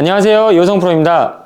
안녕하세요, 요성프로입니다.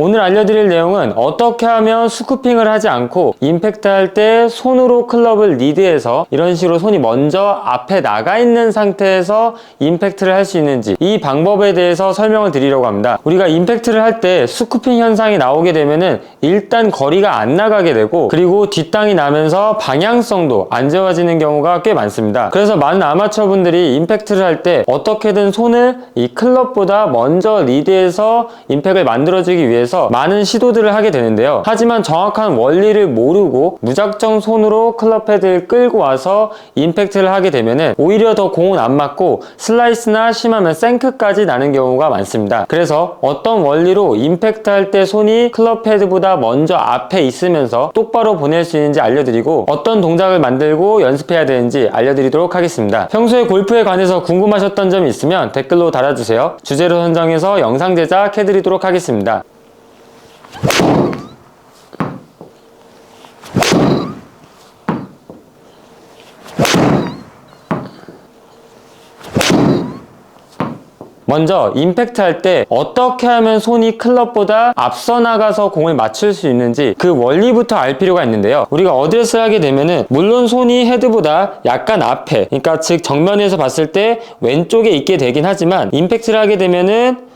오늘 알려드릴 내용은 어떻게 하면 스쿠핑을 하지 않고 임팩트 할 때 손으로 클럽을 리드해서 이런 식으로 손이 먼저 앞에 나가 있는 상태에서 임팩트를 할 수 있는지, 이 방법에 대해서 설명을 드리려고 합니다. 우리가 임팩트를 할 때 스쿠핑 현상이 나오게 되면은 일단 거리가 안 나가게 되고, 그리고 뒷땅이 나면서 방향성도 안 좋아지는 경우가 꽤 많습니다. 그래서 많은 아마추어 분들이 임팩트를 할 때 어떻게든 손을 이 클럽보다 먼저 리드해서 임팩을 만들어주기 위해서 많은 시도들을 하게 되는데요. 하지만 정확한 원리를 모르고 무작정 손으로 클럽 헤드를 끌고 와서 임팩트를 하게 되면은 오히려 더 공은 안 맞고 슬라이스나 심하면 생크까지 나는 경우가 많습니다. 그래서 어떤 원리로 임팩트 할 때 손이 클럽 헤드보다 먼저 앞에 있으면서 똑바로 보낼 수 있는지 알려드리고, 어떤 동작을 만들고 연습해야 되는지 알려드리도록 하겠습니다. 평소에 골프에 관해서 궁금하셨던 점이 있으면 댓글로 달아주세요. 주제로 선정해서 영상 제작해드리도록 하겠습니다. 먼저 임팩트 할 때 어떻게 하면 손이 클럽보다 앞서 나가서 공을 맞출 수 있는지 그 원리부터 알 필요가 있는데요. 우리가 어드레스를 하게 되면은 물론 손이 헤드보다 약간 앞에, 그러니까 즉 정면에서 봤을 때 왼쪽에 있게 되긴 하지만, 임팩트를 하게 되면은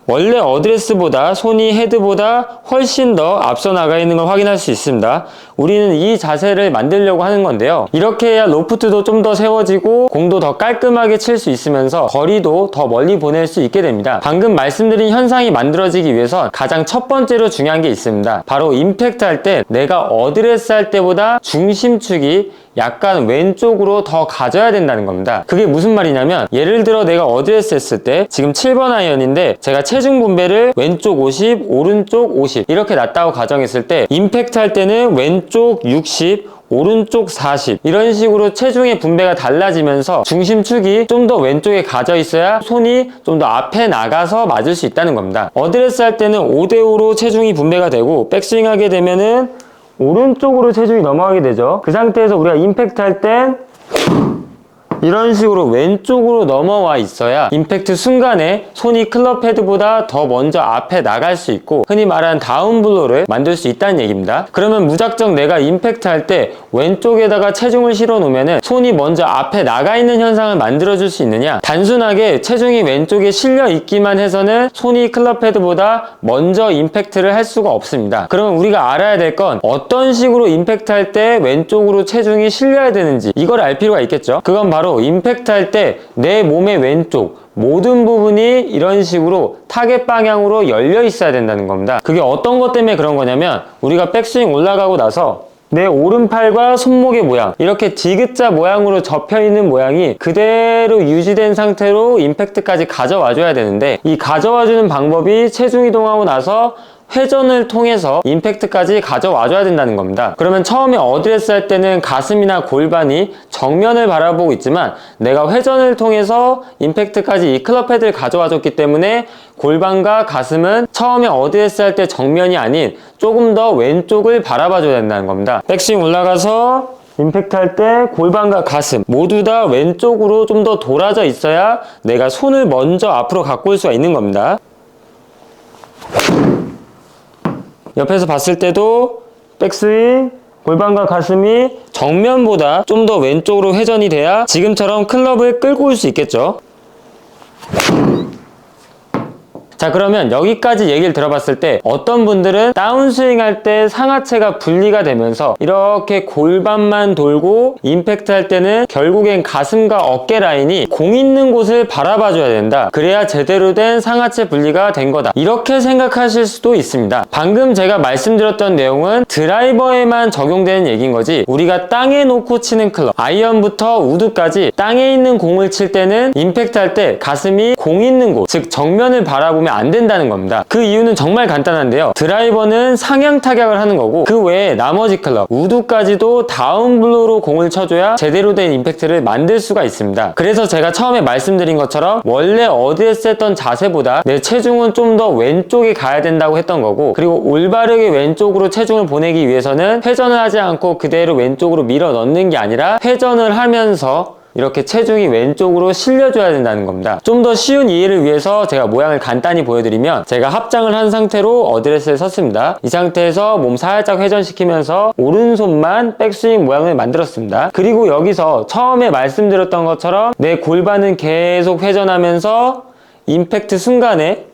원래 어드레스보다 손이 헤드보다 훨씬 더 앞서 나가 있는 걸 확인할 수 있습니다. 우리는 이 자세를 만들려고 하는 건데요. 이렇게 해야 로프트도 좀 더 세워지고 공도 더 깔끔하게 칠 수 있으면서 거리도 더 멀리 보낼 수 있게 됩니다. 방금 말씀드린 현상이 만들어지기 위해선 가장 첫 번째로 중요한 게 있습니다. 바로 임팩트 할 때 내가 어드레스 할 때보다 중심축이 약간 왼쪽으로 더 가져야 된다는 겁니다. 그게 무슨 말이냐면, 예를 들어 내가 어드레스 했을 때 지금 7번 아이언인데 제가 체중 분배를 왼쪽 50, 오른쪽 50 이렇게 놨다고 가정했을 때, 임팩트 할 때는 왼쪽 60, 오른쪽 40 이런 식으로 체중의 분배가 달라지면서 중심축이 좀 더 왼쪽에 가져 있어야 손이 좀 더 앞에 나가서 맞을 수 있다는 겁니다. 어드레스 할 때는 5대5로 체중이 분배가 되고, 백스윙 하게 되면은 오른쪽으로 체중이 넘어가게 되죠. 그 상태에서 우리가 임팩트 할 땐 이런 식으로 왼쪽으로 넘어와 있어야 임팩트 순간에 손이 클럽 헤드보다 더 먼저 앞에 나갈 수 있고, 흔히 말하는 다운블로를 만들 수 있다는 얘기입니다. 그러면 무작정 내가 임팩트 할 때 왼쪽에다가 체중을 실어 놓으면은 손이 먼저 앞에 나가 있는 현상을 만들어 줄 수 있느냐? 단순하게 체중이 왼쪽에 실려 있기만 해서는 손이 클럽 헤드보다 먼저 임팩트를 할 수가 없습니다. 그러면 우리가 알아야 될 건 어떤 식으로 임팩트 할 때 왼쪽으로 체중이 실려야 되는지, 이걸 알 필요가 있겠죠. 그건 바로 임팩트 할 때 내 몸의 왼쪽 모든 부분이 이런 식으로 타겟 방향으로 열려 있어야 된다는 겁니다. 그게 어떤 것 때문에 그런 거냐면, 우리가 백스윙 올라가고 나서 내 오른팔과 손목의 모양, 이렇게 디귿자 모양으로 접혀 있는 모양이 그대로 유지된 상태로 임팩트까지 가져와 줘야 되는데, 이 가져와 주는 방법이 체중 이동하고 나서 회전을 통해서 임팩트까지 가져와 줘야 된다는 겁니다. 그러면 처음에 어드레스 할 때는 가슴이나 골반이 정면을 바라보고 있지만, 내가 회전을 통해서 임팩트까지 이 클럽 헤드를 가져와 줬기 때문에 골반과 가슴은 처음에 어드레스 할 때 정면이 아닌 조금 더 왼쪽을 바라봐 줘야 된다는 겁니다. 백스윙 올라가서 임팩트 할 때 골반과 가슴 모두 다 왼쪽으로 좀 더 돌아져 있어야 내가 손을 먼저 앞으로 갖고 올 수가 있는 겁니다. 옆에서 봤을 때도 백스윙, 골반과 가슴이 정면보다 좀 더 왼쪽으로 회전이 돼야 지금처럼 클럽을 끌고 올 수 있겠죠. 자, 그러면 여기까지 얘기를 들어봤을 때 어떤 분들은 다운스윙 할 때 상하체가 분리가 되면서 이렇게 골반만 돌고, 임팩트 할 때는 결국엔 가슴과 어깨 라인이 공 있는 곳을 바라봐 줘야 된다, 그래야 제대로 된 상하체 분리가 된 거다, 이렇게 생각하실 수도 있습니다. 방금 제가 말씀드렸던 내용은 드라이버에만 적용되는 얘기인 거지, 우리가 땅에 놓고 치는 클럽, 아이언부터 우드까지 땅에 있는 공을 칠 때는 임팩트 할 때 가슴이 공 있는 곳, 즉 정면을 바라보면 안 된다는 겁니다. 그 이유는 정말 간단한데요. 드라이버는 상향 타격을 하는 거고, 그 외에 나머지 클럽, 우드까지도 다운블로로 공을 쳐줘야 제대로 된 임팩트를 만들 수가 있습니다. 그래서 제가 처음에 말씀드린 것처럼 원래 어드레스 했던 자세보다 내 체중은 좀 더 왼쪽에 가야 된다고 했던 거고, 그리고 올바르게 왼쪽으로 체중을 보내기 위해서는 회전을 하지 않고 그대로 왼쪽으로 밀어 넣는 게 아니라 회전을 하면서 이렇게 체중이 왼쪽으로 실려줘야 된다는 겁니다. 좀 더 쉬운 이해를 위해서 제가 모양을 간단히 보여드리면, 제가 합장을 한 상태로 어드레스에 섰습니다. 이 상태에서 몸 살짝 회전시키면서 오른손만 백스윙 모양을 만들었습니다. 그리고 여기서 처음에 말씀드렸던 것처럼 내 골반은 계속 회전하면서 임팩트 순간에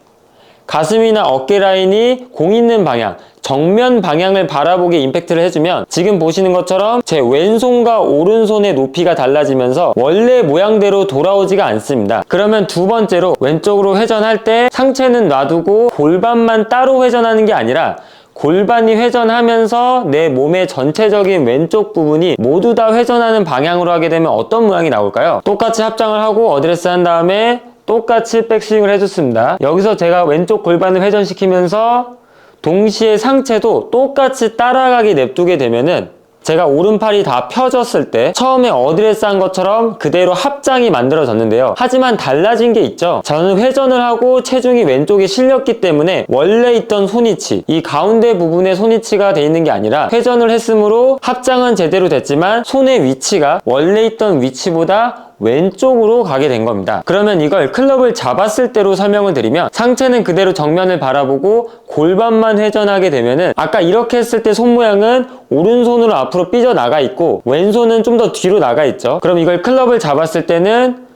가슴이나 어깨 라인이 공 있는 방향, 정면 방향을 바라보게 임팩트를 해주면, 지금 보시는 것처럼 제 왼손과 오른손의 높이가 달라지면서 원래 모양대로 돌아오지가 않습니다. 그러면 두 번째로 왼쪽으로 회전할 때 상체는 놔두고 골반만 따로 회전하는 게 아니라 골반이 회전하면서 내 몸의 전체적인 왼쪽 부분이 모두 다 회전하는 방향으로 하게 되면 어떤 모양이 나올까요? 똑같이 합장을 하고 어드레스 한 다음에 똑같이 백스윙을 해줬습니다. 여기서 제가 왼쪽 골반을 회전시키면서 동시에 상체도 똑같이 따라가게 냅두게 되면은, 제가 오른팔이 다 펴졌을 때 처음에 어드레스 한 것처럼 그대로 합장이 만들어졌는데요. 하지만 달라진 게 있죠. 저는 회전을 하고 체중이 왼쪽에 실렸기 때문에 원래 있던 손위치, 이 가운데 부분에 손위치가 돼 있는 게 아니라, 회전을 했으므로 합장은 제대로 됐지만 손의 위치가 원래 있던 위치보다 왼쪽으로 가게 된 겁니다. 그러면 이걸 클럽을 잡았을 때로 설명을 드리면, 상체는 그대로 정면을 바라보고 골반만 회전하게 되면은, 아까 이렇게 했을 때 손 모양은 오른손으로 앞으로 삐져나가 있고 왼손은 좀 더 뒤로 나가 있죠. 그럼 이걸 클럽을 잡았을 때는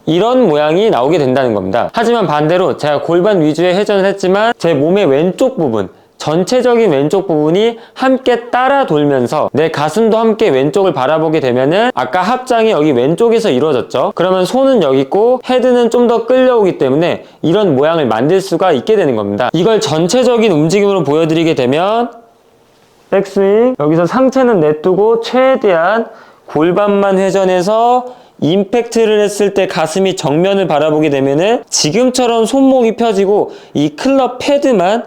이런 모양이 나오게 된다는 겁니다. 하지만 반대로 제가 골반 위주의 회전을 했지만 제 몸의 왼쪽 부분, 전체적인 왼쪽 부분이 함께 따라 돌면서 내 가슴도 함께 왼쪽을 바라보게 되면은, 아까 합장이 여기 왼쪽에서 이루어졌죠. 그러면 손은 여기 있고 헤드는 좀 더 끌려오기 때문에 이런 모양을 만들 수가 있게 되는 겁니다. 이걸 전체적인 움직임으로 보여드리게 되면, 백스윙, 여기서 상체는 냅두고 최대한 골반만 회전해서 임팩트를 했을 때 가슴이 정면을 바라보게 되면은 지금처럼 손목이 펴지고 이 클럽 패드만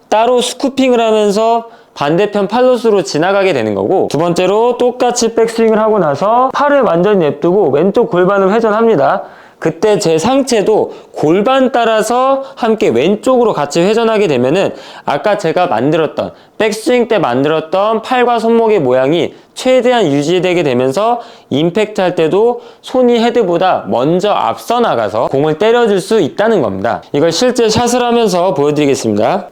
따로 스쿠핑을 하면서 반대편 팔로스로 지나가게 되는 거고, 두 번째로 똑같이 백스윙을 하고 나서 팔을 완전히 냅두고 왼쪽 골반을 회전합니다. 그때 제 상체도 골반 따라서 함께 왼쪽으로 같이 회전하게 되면은 아까 제가 만들었던, 백스윙 때 만들었던 팔과 손목의 모양이 최대한 유지되게 되면서 임팩트 할 때도 손이 헤드보다 먼저 앞서 나가서 공을 때려줄 수 있다는 겁니다. 이걸 실제 샷을 하면서 보여드리겠습니다.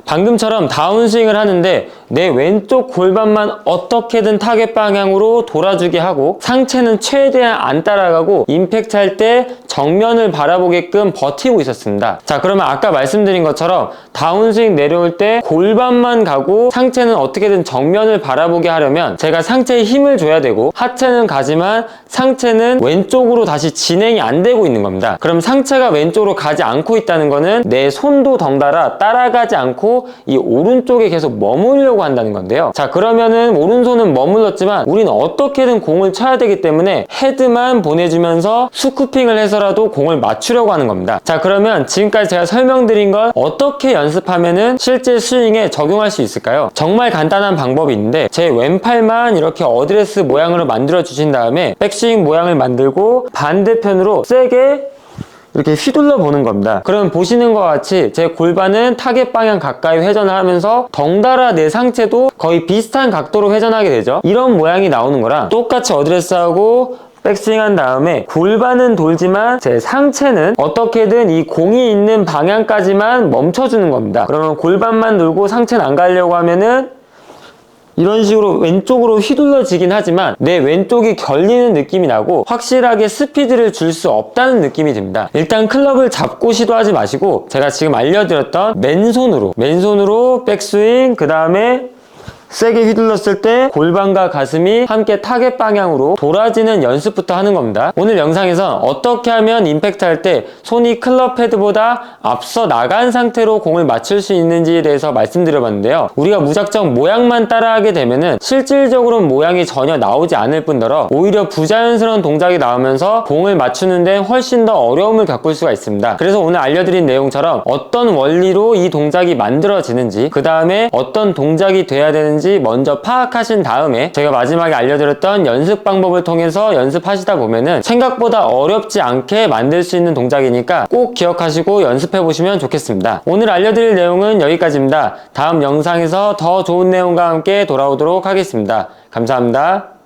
방금처럼 다운스윙을 하는데 내 왼쪽 골반만 어떻게든 타겟 방향으로 돌아주게 하고, 상체는 최대한 안 따라가고 임팩트 할 때 정면을 바라보게끔 버티고 있었습니다. 자, 그러면 아까 말씀드린 것처럼 다운스윙 내려올 때 골반만 가고 상체는 어떻게든 정면을 바라보게 하려면 제가 상체에 힘을 줘야 되고, 하체는 가지만 상체는 왼쪽으로 다시 진행이 안 되고 있는 겁니다. 그럼 상체가 왼쪽으로 가지 않고 있다는 거는 내 손도 덩달아 따라가지 않고 이 오른쪽에 계속 머무르려고 한다는 건데요. 자, 그러면은 오른손은 머물렀지만 우리는 어떻게든 공을 쳐야 되기 때문에 헤드만 보내주면서 스쿠핑을 해서라도 공을 맞추려고 하는 겁니다. 자, 그러면 지금까지 제가 설명드린 걸 어떻게 연습하면은 실제 스윙에 적용할 수 있을까요? 정말 간단한 방법이 있는데, 제 왼팔만 이렇게 어드레스 모양으로 만들어 주신 다음에 백스윙 모양을 만들고 반대편으로 세게 이렇게 휘둘러 보는 겁니다. 그럼 보시는 것 같이 제 골반은 타겟 방향 가까이 회전을 하면서 덩달아 내 상체도 거의 비슷한 각도로 회전하게 되죠. 이런 모양이 나오는 거랑 똑같이 어드레스하고 백스윙 한 다음에 골반은 돌지만 제 상체는 어떻게든 이 공이 있는 방향까지만 멈춰주는 겁니다. 그러면 골반만 돌고 상체는 안 가려고 하면은 이런 식으로 왼쪽으로 휘둘러지긴 하지만 내 왼쪽이 결리는 느낌이 나고 확실하게 스피드를 줄 수 없다는 느낌이 듭니다. 일단 클럽을 잡고 시도하지 마시고 제가 지금 알려드렸던 맨손으로 백스윙, 그 다음에 세게 휘둘렀을 때 골반과 가슴이 함께 타겟 방향으로 돌아지는 연습부터 하는 겁니다. 오늘 영상에선 어떻게 하면 임팩트 할 때 손이 클럽 헤드보다 앞서 나간 상태로 공을 맞출 수 있는지에 대해서 말씀드려봤는데요. 우리가 무작정 모양만 따라하게 되면은 실질적으로는 모양이 전혀 나오지 않을 뿐더러 오히려 부자연스러운 동작이 나오면서 공을 맞추는 데 훨씬 더 어려움을 겪을 수가 있습니다. 그래서 오늘 알려드린 내용처럼 어떤 원리로 이 동작이 만들어지는지, 그 다음에 어떤 동작이 돼야 되는지 되는지 먼저 파악하신 다음에 제가 마지막에 알려드렸던 연습 방법을 통해서 연습하시다 보면은 생각보다 어렵지 않게 만들 수 있는 동작이니까 꼭 기억하시고 연습해 보시면 좋겠습니다. 오늘 알려드릴 내용은 여기까지입니다. 다음 영상에서 더 좋은 내용과 함께 돌아오도록 하겠습니다. 감사합니다.